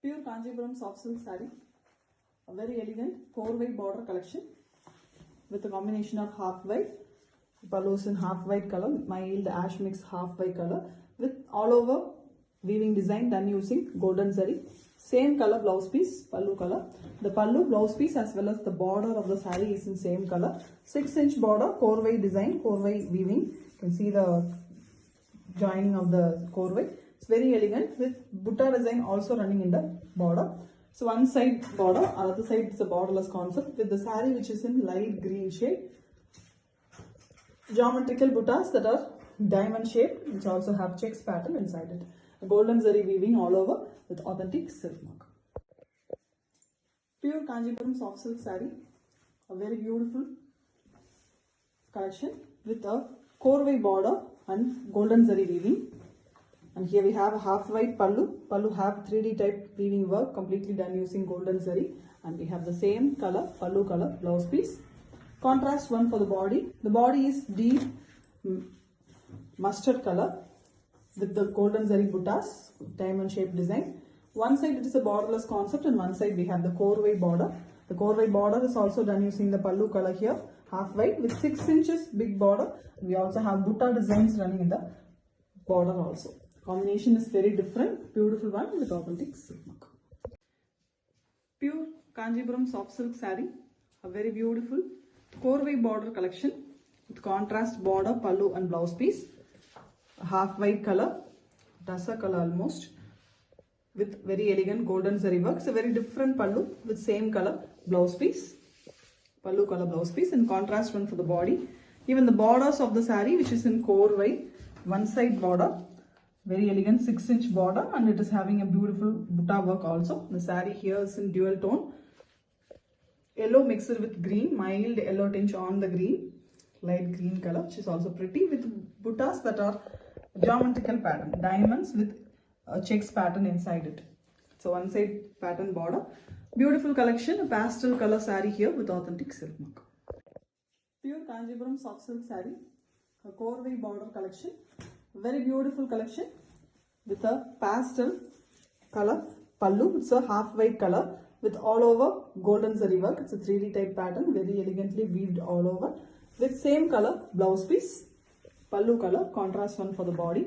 Pure Kanjipuram soft silk saree, a very elegant 4-way border collection with a combination of half white, palus in half white color, mild ash mix half white color with all over weaving design done using golden zari. Same color blouse piece, pallu color. The pallu blouse piece as well as the border of the saree is in same color. 6-inch border, corway design, corway weaving. You can see the joining of the corway. It's very elegant with butta design also running in the border. So one side border, other side is a borderless concept with the saree which is in light green shade. Geometrical buttas that are diamond shaped, which also have checks pattern inside it. A golden zari weaving all over with authentic silk mark. Pure Kanjipuram soft silk saree, a very beautiful collection with a corway border and golden zari weaving. And here we have a half white pallu. Pallu have 3D type weaving work completely done using golden zari. And we have the same color, pallu color blouse piece. Contrast one for the body. The body is deep mustard color with the golden zari buttas, diamond shaped design. One side it is a borderless concept and one side we have the corway border. The corway border is also done using the pallu color here, half white with 6 inches big border. We also have butta designs running in the border also. Combination is very different, beautiful one with authentic silk mark. Pure Kanjipuram soft silk saree, a very beautiful corway border collection with contrast border, pallu and blouse piece. Half white color, dasa color almost, with very elegant golden zari work. It's a very different pallu with same color blouse piece, pallu color blouse piece, and contrast one for the body. Even the borders of the saree, which is in corway, one side border, very elegant 6-inch border, and it is having a beautiful butta work also. The saree here is in dual tone, yellow mixed with green, mild yellow tinge on the green, light green color, which is also pretty with buttas that are geometrical pattern, diamonds with a checks pattern inside it. So one side pattern border, beautiful collection, a pastel color saree here with authentic silk mark. Pure Kanjipuram soft silk saree, a corway border collection, very beautiful collection with a pastel color pallu. It's a half white color with all over golden zari work. It's a 3D type pattern, very elegantly weaved all over with same color blouse piece, pallu color, contrast one for the body.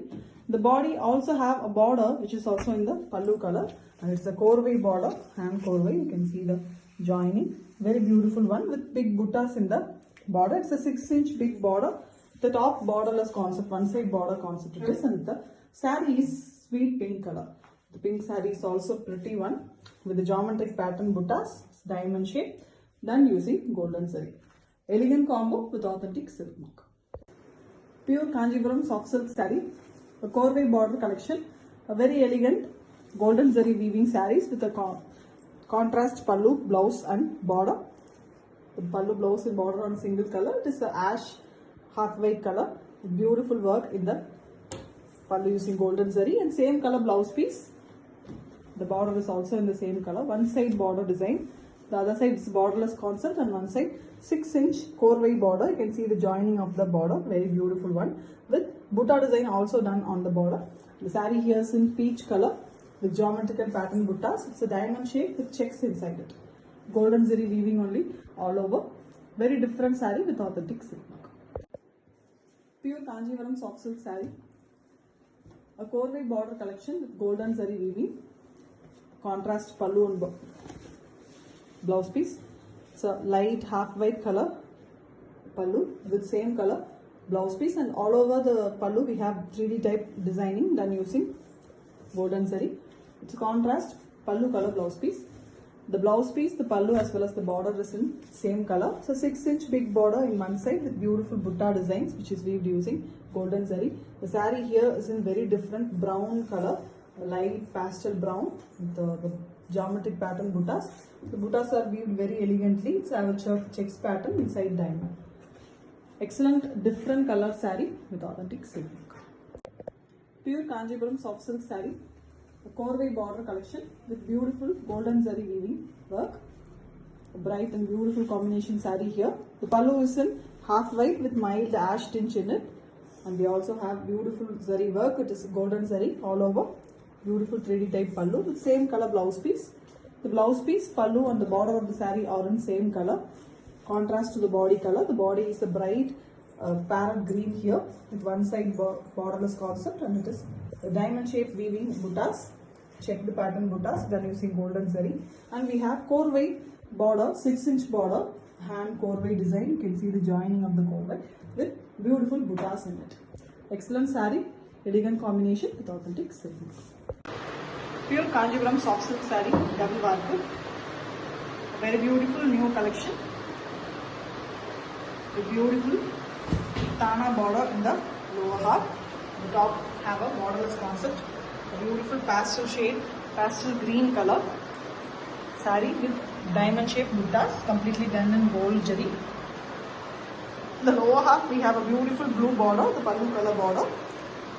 The body also have a border which is also in the pallu color, and it's a corway border, hand corway. You can see the joining, very beautiful one with big buttas in the border. It's a 6-inch big border. The top borderless concept, one side border concept it is, and the saree is sweet pink color. The pink saree is also pretty one with the geometric pattern buttas, diamond shape, done using golden zari. Elegant combo with authentic silk mark. Pure Kanjipuram soft silk saree, a corway border collection, a very elegant golden zari weaving sarees with a contrast pallu, blouse and border. The pallu, blouse and border on single color. It is the ash half white color, beautiful work in the pallu using golden zari, and same color blouse piece. The border is also in the same color. One side border design, the other side is borderless concept, and one side 6-inch corway border. You can see the joining of the border, very beautiful one with butta design also done on the border. The saree here is in peach color with geometrical pattern buttas. It's a diamond shape with checks inside it. Golden zari weaving only all over. Very different saree with authentic silk mark. Pure Kanjipuram soft silk saree, a corway border collection with golden zari weaving, contrast pallu and blouse piece. It's a light half white color pallu with same color blouse piece, and all over the pallu we have 3D type designing done using golden zari. It's a contrast pallu color blouse piece. The blouse piece, the pallu as well as the border is in same color. So 6-inch big border in one side with beautiful butta designs which is weaved using golden zari. The saree here is in very different brown color, light pastel brown with the geometric pattern buttas. The buttas are weaved very elegantly. It's a checks pattern inside diamond. Excellent different color saree with authentic silk. Pure Kanjipuram soft silk saree, a corway border collection with beautiful golden zari weaving work. A bright and beautiful combination saree here. The pallu is in half white with mild ash tinge in it, and we also have beautiful zari work. It is golden zari all over Beautiful 3D type pallu with same color blouse piece. The blouse piece, pallu and the border of the saree are in same color. Contrast to the body color. The body is a bright parrot green here with one side borderless concept, and it is a diamond shaped weaving buttas, checked pattern buttas done using golden zari. And we have korvai border, 6-inch border, hand korvai design. You can see the joining of the korvai with beautiful buttas in it. Excellent saree, elegant combination with authentic silk. Pure Kanjivaram soft silk saree, double work. A very beautiful new collection. A beautiful Tana border in the lower half. The top have a borderless concept. A beautiful pastel shade, pastel green color saree with diamond shaped buttas, completely done in gold jari. The lower half we have a beautiful blue border, the pallu color border,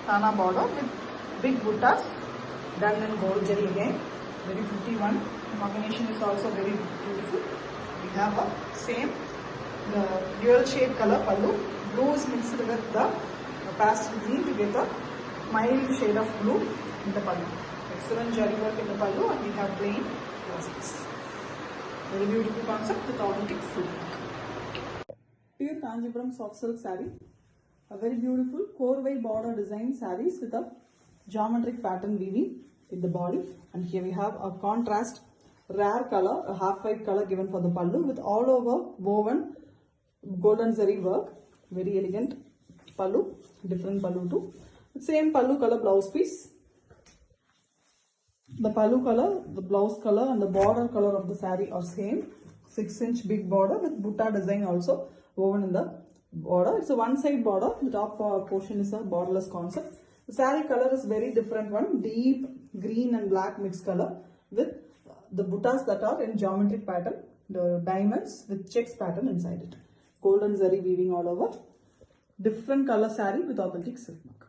Tana border with big buttas done in gold jari again. Very pretty one. The combination is also very beautiful. We have a same the dual shade color pallu. Blue is mixed with the pastel green to get a mild shade of blue in the pallu. Excellent jari work in the pallu, and we have plain blouses. Very beautiful concept with authentic silk. Pure Kanjivaram soft silk saree. A very beautiful korvai border design sarees with a geometric pattern weaving in the body. And here we have a contrast rare color, a half white color given for the pallu with all over woven golden zari work. Very elegant pallu, different pallu too. Same pallu color blouse piece. The pallu color, the blouse color and the border color of the saree are same. 6-inch big border with butta design also woven in the border. It's a one side border. The top portion is a borderless concept. The saree color is very different one. Deep green and black mixed color with the buttas that are in geometric pattern. The diamonds with checks pattern inside it. Golden zari weaving all over. Different color saree with authentic silk mark.